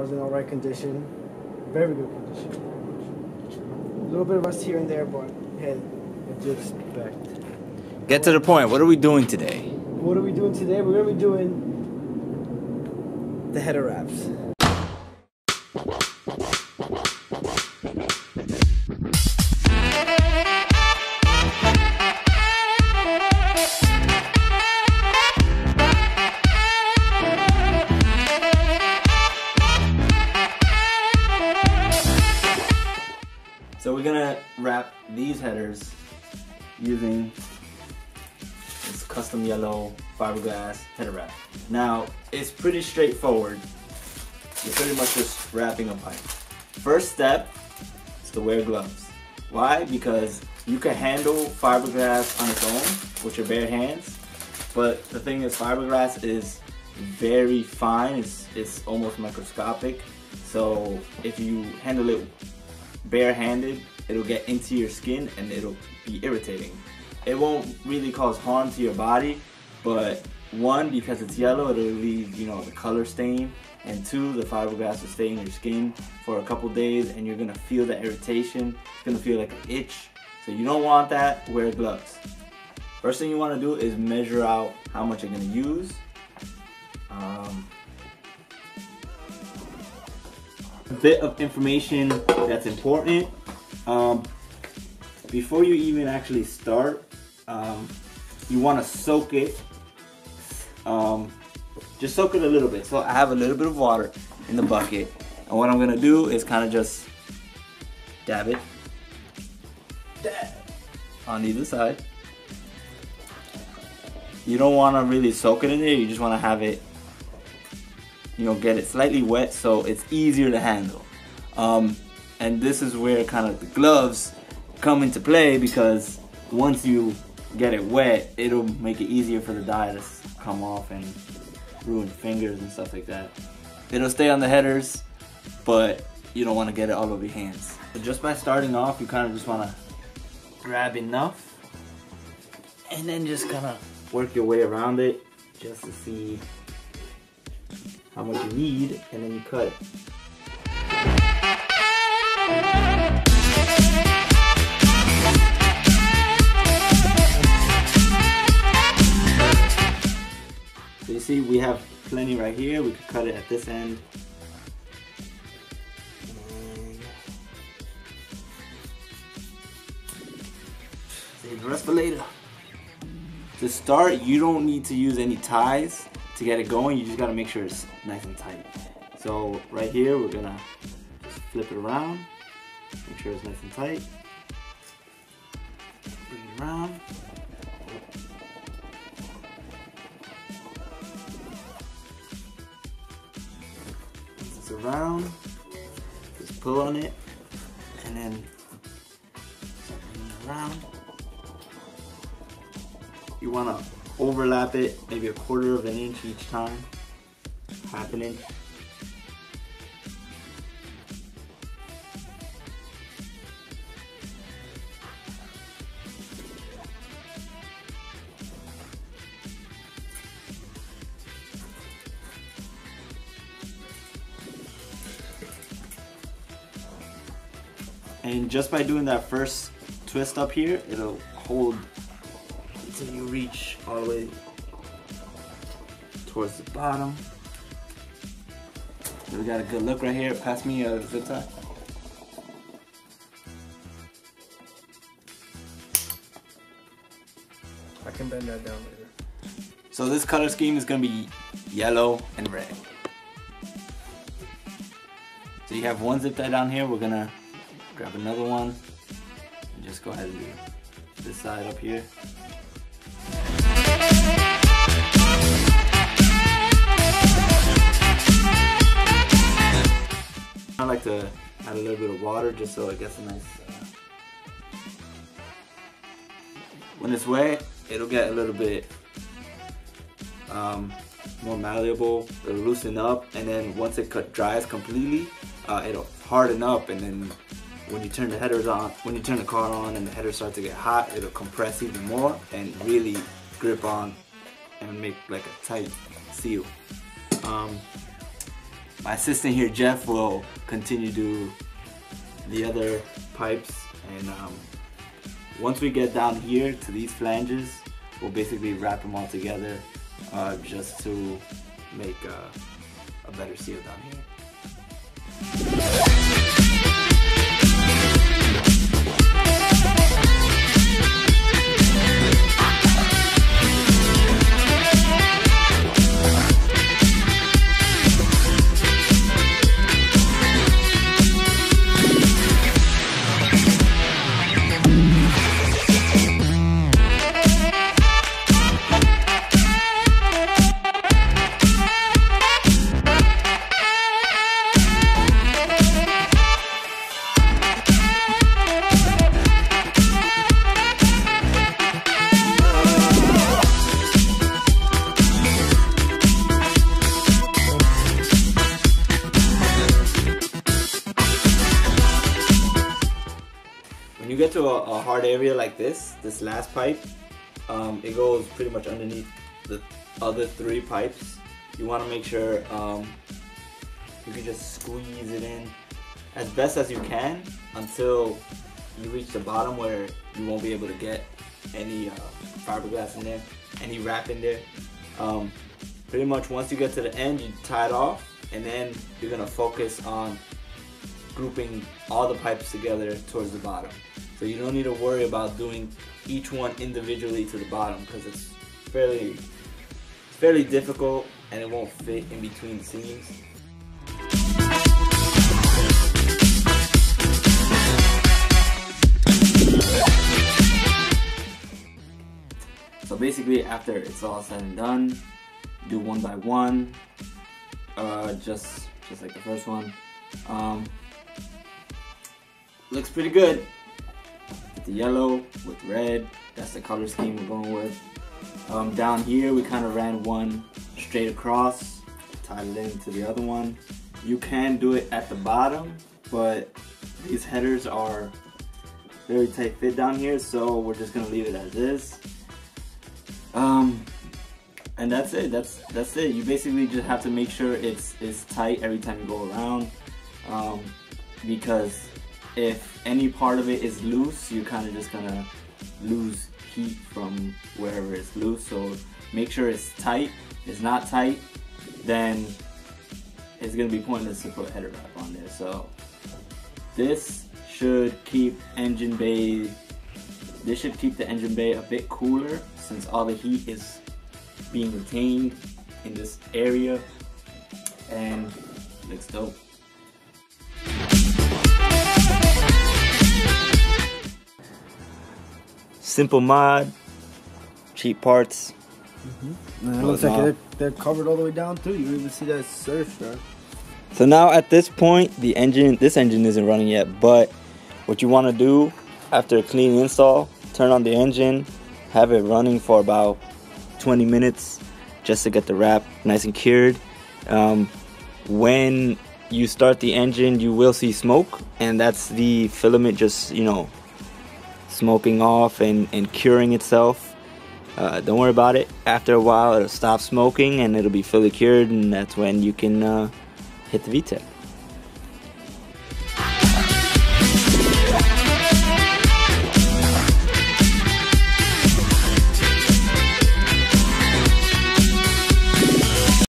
Car's in alright condition. Very good condition. A little bit of rust here and there, but hey, what do you expect? Get to the point. What are we doing today? What are we doing today? We're going to be doing the header wraps. So we're gonna wrap these headers using this custom yellow fiberglass header wrap. Now, it's pretty straightforward. You're pretty much just wrapping a pipe. First step is to wear gloves. Why? Because you can handle fiberglass on its own with your bare hands, but the thing is, fiberglass is very fine. It's almost microscopic. So if you handle it barehanded, it'll get into your skin and it'll be irritating. It won't really cause harm to your body, but one, because it's yellow, it'll leave, you know, the color stain, and two, the fiberglass will stay in your skin for a couple days and you're gonna feel the irritation. It's gonna feel like an itch. So you don't want that. Wear gloves. First thing you want to do is measure out how much you're gonna use. A bit of information that's important. Before you even actually start, you want to soak it. Just soak it a little bit. So I have a little bit of water in the bucket, and what I'm gonna do is kind of just dab it on either side. You don't want to really soak it in there. You just want to have it, you know, get it slightly wet so it's easier to handle. And this is where kind of the gloves come into play, because once you get it wet, it'll make it easier for the dye to come off and ruin fingers and stuff like that. It'll stay on the headers, but you don't want to get it all over your hands. So just by starting off, you kind of just want to grab enough and then just kind of work your way around it just to see how much you need, and then you cut it. So you see, we have plenty right here. We could cut it at this end. Save the rest for later. To start, you don't need to use any ties to get it going. You just gotta make sure it's nice and tight. So right here, we're gonna just flip it around, make sure it's nice and tight. Bring it around. Once it's around, just pull on it, and then bring it around. You want to overlap it maybe 1/4 of an inch each time, 1/2 inch. And just by doing that first twist up here, it'll hold until you reach all the way towards the bottom. So we got a good look right here. Pass me a zip tie. I can bend that down later. So this color scheme is gonna be yellow and red. So you have one zip tie down here. We're gonna grab another one and just go ahead and do this side up here. I like to add a little bit of water just so it gets a nice, when it's wet, it'll get a little bit more malleable, it'll loosen up, and then once it dries completely, it'll harden up, and then when you turn the headers on, when you turn the car on and the headers start to get hot, it'll compress even more and really grip on and make like a tight seal. my assistant here, Jeff, will continue to do the other pipes, and once we get down here to these flanges, we'll basically wrap them all together just to make a better seal down here. When you get to a hard area like this last pipe, it goes pretty much underneath the other 3 pipes. You want to make sure you can just squeeze it in as best as you can until you reach the bottom where you won't be able to get any fiberglass in there, any wrap in there. Pretty much once you get to the end, you tie it off, and then you're going to focus on grouping all the pipes together towards the bottom. So you don't need to worry about doing each one individually to the bottom, because it's fairly difficult and it won't fit in between the seams. So basically, after it's all said and done, do one by one, just like the first one. Looks pretty good. With the yellow, with red, that's the color scheme we're going with. Down here, we kind of ran one straight across, tied it into the other one. You can do it at the bottom, but these headers are very tight fit down here, so we're just gonna leave it as is. And that's it. That's it. You basically just have to make sure it's tight every time you go around, because if any part of it is loose, you're kind of just gonna lose heat from wherever it's loose. So make sure it's tight. If it's not tight, then it's gonna be pointless to put header wrap on there. So this should keep engine bay. This should keep the engine bay a bit cooler, since all the heat is being retained in this area, and looks dope. Simple mod, cheap parts. And it looks like they're covered all the way down too. You don't even see that surf there. So now at this point, this engine isn't running yet, but what you want to do after a clean install, turn on the engine, have it running for about 20 minutes just to get the wrap nice and cured. When you start the engine, you will see smoke, and that's the filament just, you know, smoking off and curing itself. Don't worry about it. After a while, it'll stop smoking and it'll be fully cured, and that's when you can hit the VTEC.